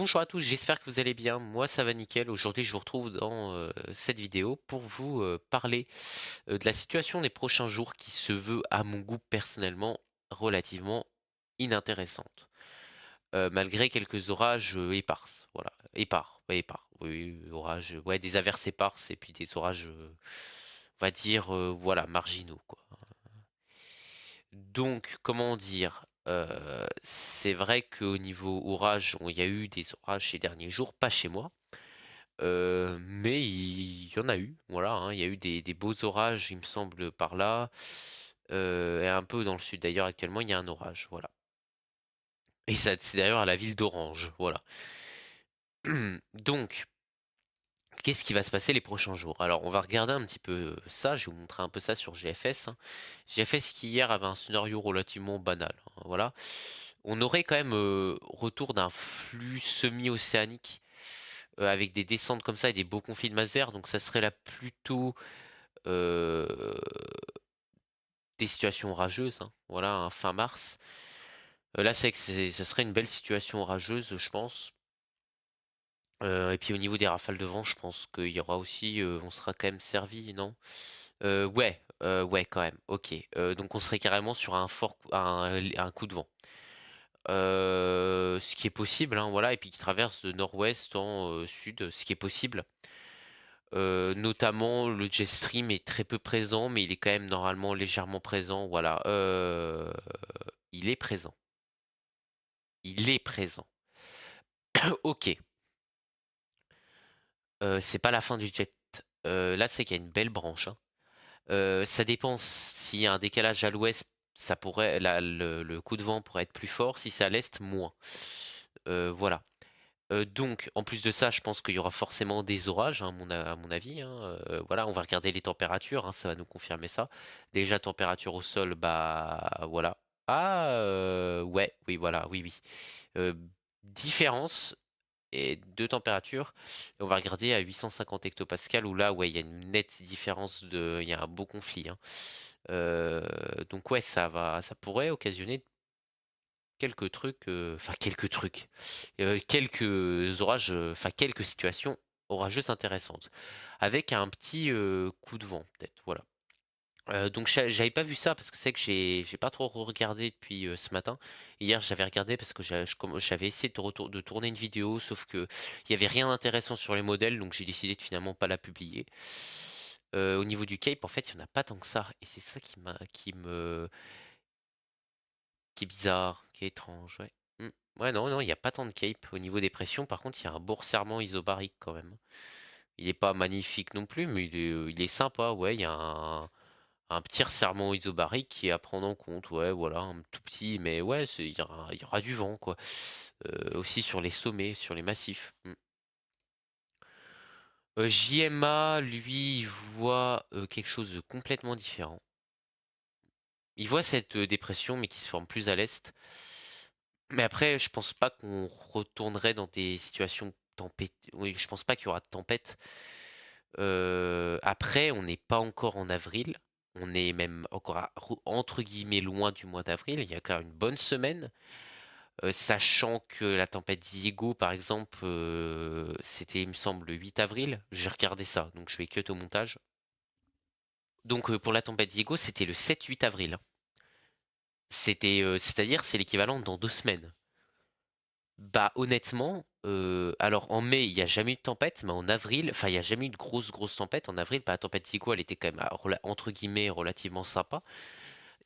Bonjour à tous, j'espère que vous allez bien. Moi, ça va nickel. Aujourd'hui, je vous retrouve dans cette vidéo pour vous parler de la situation des prochains jours qui se veut, à mon goût personnellement, relativement inintéressante. Malgré quelques orages éparses. Voilà, épars, pas épars. Oui, orages, ouais, des averses éparses et puis des orages, on va dire, voilà, marginaux, quoi. Donc, comment dire? C'est vrai qu'au niveau orage, il y a eu des orages ces derniers jours, pas chez moi, mais il y en a eu, voilà, hein. Il y a eu des beaux orages, il me semble, par là, et un peu dans le sud d'ailleurs actuellement, il y a un orage, voilà. Et ça c'est d'ailleurs à la ville d'Orange, voilà. Donc, qu'est-ce qui va se passer les prochains jours? Alors, on va regarder un petit peu ça, je vais vous montrer un peu ça sur GFS, hein. GFS qui hier avait un scénario relativement banal, hein, voilà. On aurait quand même, retour d'un flux semi-océanique, avec des descentes comme ça et des beaux conflits de masse d'air, donc ça serait là plutôt, heu, des situations orageuses, hein, voilà, hein, fin mars. Là, c'est vrai que ça serait une belle situation orageuse, je pense. Et puis au niveau des rafales de vent, je pense qu'il y aura aussi, on sera quand même servi, non? Ouais, ouais quand même, OK. Donc on serait carrément sur un fort coup un coup de vent. Ce qui est possible, hein, voilà et puis qui traverse de nord-ouest en, sud, ce qui est possible. Notamment le jet stream est très peu présent, mais il est quand même normalement légèrement présent, voilà. Il est présent. Il est présent. OK, c'est pas la fin du jet. Là, c'est qu'il y a une belle branche, hein. Ça dépend s'il y a un décalage à l'ouest, ça pourrait le coup de vent pourrait être plus fort, si c'est à l'est, moins. Voilà. Donc en plus de ça, je pense qu'il y aura forcément des orages, hein, à mon avis, hein, voilà, on va regarder les températures, hein, ça va nous confirmer ça. Déjà température au sol, bah, voilà. Ah, ouais, oui, voilà, oui, oui. Heu, Différence et de température. On va regarder à 850 hectopascales où là, ouais, il y a une nette différence il y a un beau conflit, hein. Heu, donc ouais, ça pourrait occasionner quelques trucs, enfin quelques trucs, quelques orages, enfin quelques situations orageuses intéressantes. Avec un petit, coup de vent peut-être, voilà. Donc j'avais pas vu ça parce que c'est que j'ai pas trop regardé depuis, ce matin. Hier, j'avais regardé parce que j'avais essayé de tourner une vidéo, sauf que il y avait rien d'intéressant sur les modèles, donc j'ai décidé de finalement pas la publier. Au niveau du Cape, en fait, il y en a pas tant que ça et c'est ça qui est bizarre, qui est étrange, ouais. Mmh. Ouais, non, non, il y a pas tant de Cape. Au niveau des pressions, par contre, il y a un beau resserrement isobarique quand même. Il est pas magnifique non plus, mais il est sympa, ouais, il y a un petit resserrement isobarique qui est à prendre en compte, ouais, voilà, un tout petit, mais ouais, il y aura du vent, quoi. Aussi sur les sommets, sur les massifs. Mmh. JMA, lui, il voit, quelque chose de complètement différent. Il voit cette, dépression, mais qui se forme plus à l'est. Mais après, je pense pas qu'on retournerait dans des situations tempête oui, je pense pas qu'il y aura de tempête. Après, on n'est pas encore en avril. On est même encore entre guillemets «loin» du mois d'avril. Il y a encore une bonne semaine, sachant que la tempête Diego, par exemple, c'était, il me semble, le 8 avril. J'ai regardé ça, donc je vais cut au montage. Donc, pour la tempête Diego, c'était le 7-8 avril, hein. C'est-à-dire, c'est l'équivalent dans 2 semaines. Bah, honnêtement, alors en mai, il y a jamais eu de tempête, mais en avril, enfin, il y a jamais eu de grosse tempête. En avril, bah, la tempête Zico, elle était quand même, entre guillemets, «relativement sympa».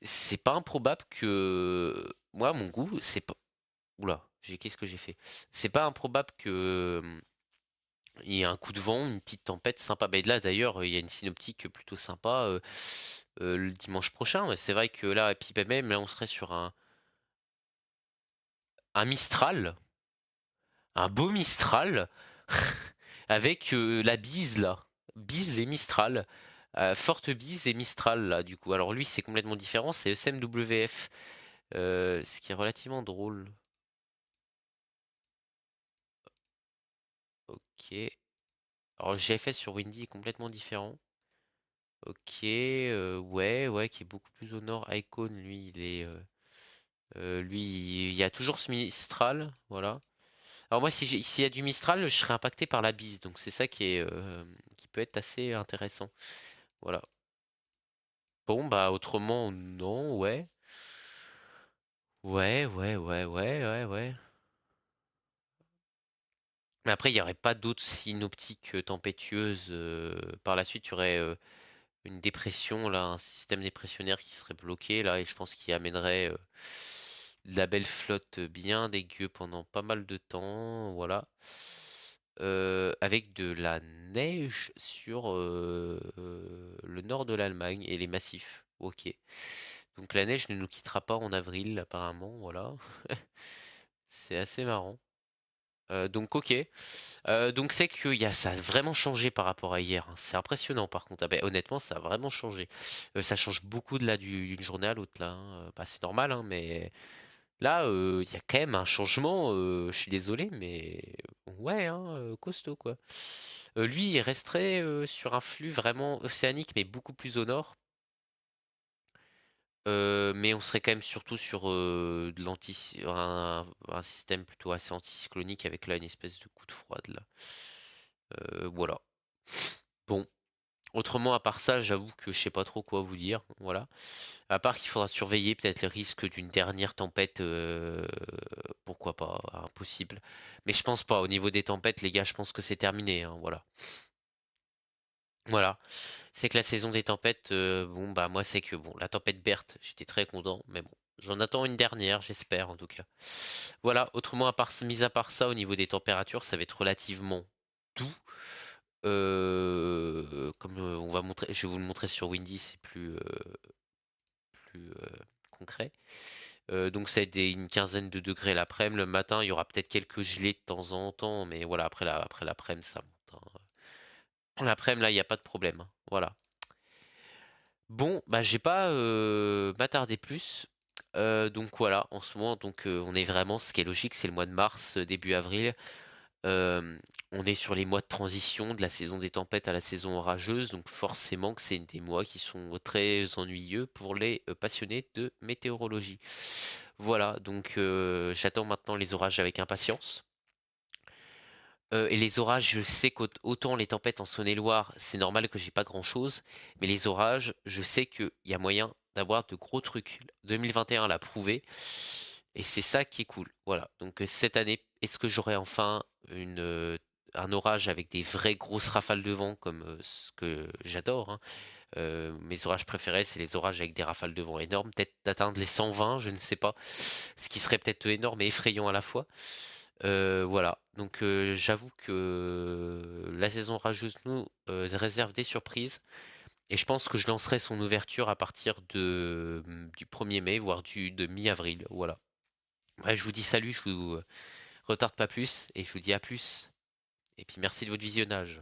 C'est pas improbable que moi, à mon goût, c'est pas ouh qu'est-ce que j'ai fait? C'est pas improbable que, il y ait un coup de vent, une petite tempête sympa. Beh, là, d'ailleurs, il y a une synoptique plutôt sympa, le dimanche prochain. Ouais, c'est vrai que là et puis, bah, même là, on serait sur un Mistral, un beau Mistral avec, la bise là, bise et Mistral, forte bise et Mistral là du coup. Alors lui c'est complètement différent, c'est ECMWF, ce qui est relativement drôle. OK. Alors le GFS sur Windy est complètement différent. OK, ouais, ouais, qui est beaucoup plus au nord. Icon lui il est, lui il y a toujours ce Mistral, voilà. Alors moi, s'il y a du Mistral, je serai impacté par la bise, donc c'est ça qui peut être assez intéressant. Voilà. Bon, bah autrement, non, ouais. Ouais, ouais, ouais, ouais, ouais, ouais. Mais après, il n'y aurait pas d'autres synoptiques tempétueuses. Par la suite, il y aurait une dépression, là, un système dépressionnaire qui serait bloqué, là, et je pense qu'il amènerait de la belle flotte bien dégueu pendant pas mal de temps, voilà. Avec de la neige sur le nord de l'Allemagne et les massifs. Ok. Donc la neige ne nous quittera pas en avril, apparemment, voilà. C'est assez marrant. Donc ok. Donc c'est que ça a vraiment changé par rapport à hier, hein. C'est impressionnant par contre. Ah ben, honnêtement, ça a vraiment changé. Ça change beaucoup de là d'une journée à l'autre là, hein. Bah, c'est normal, hein, mais là, il y a quand même un changement. Je suis désolé, mais ouais, hein, costaud quoi. Lui, il resterait sur un flux vraiment océanique, mais beaucoup plus au nord. Mais on serait quand même surtout sur un système plutôt assez anticyclonique avec là une espèce de coup de froid là. Voilà. Bon. Autrement, à part ça, j'avoue que je sais pas trop quoi vous dire. Voilà. À part qu'il faudra surveiller peut-être le risque d'une dernière tempête. Pourquoi pas, impossible. Mais je pense pas. Au niveau des tempêtes, les gars, je pense que c'est terminé, hein, voilà. Voilà. C'est que la saison des tempêtes, bon bah moi c'est que bon, la tempête Berthe, j'étais très content, mais bon, j'en attends une dernière, j'espère en tout cas. Voilà. Autrement, mis à part ça, au niveau des températures, ça va être relativement doux. Comme on va montrer, je vais vous le montrer sur Windy, c'est plus concret. Donc c'est une quinzaine de degrés l'après-midi. Le matin, il y aura peut-être quelques gelées de temps en temps, mais voilà, après l'après-midi, ça monte, hein. L'après-midi, là, il n'y a pas de problème, hein. Voilà. Bon, bah j'ai pas m'attarder plus. Donc voilà, en ce moment, donc on est vraiment, ce qui est logique, c'est le mois de mars, début avril. On est sur les mois de transition de la saison des tempêtes à la saison orageuse, donc forcément que c'est des mois qui sont très ennuyeux pour les passionnés de météorologie. Voilà, donc j'attends maintenant les orages avec impatience. Et les orages, je sais qu'autant les tempêtes en Saône-et-Loire, c'est normal que j'ai pas grand-chose, mais les orages, je sais qu'il y a moyen d'avoir de gros trucs. 2021 l'a prouvé, et c'est ça qui est cool. Voilà. Donc cette année, est-ce que j'aurai enfin un orage avec des vraies grosses rafales de vent comme ce que j'adore, hein. Mes orages préférés, c'est les orages avec des rafales de vent énormes, peut-être d'atteindre les 120, je ne sais pas, ce qui serait peut-être énorme et effrayant à la fois. Voilà, donc j'avoue que la saison orageuse nous réserve des surprises et je pense que je lancerai son ouverture à partir du 1er mai, voire de mi-avril. Voilà. Ouais, je vous dis salut, je vous retarde pas plus et je vous dis à plus. Et puis merci de votre visionnage.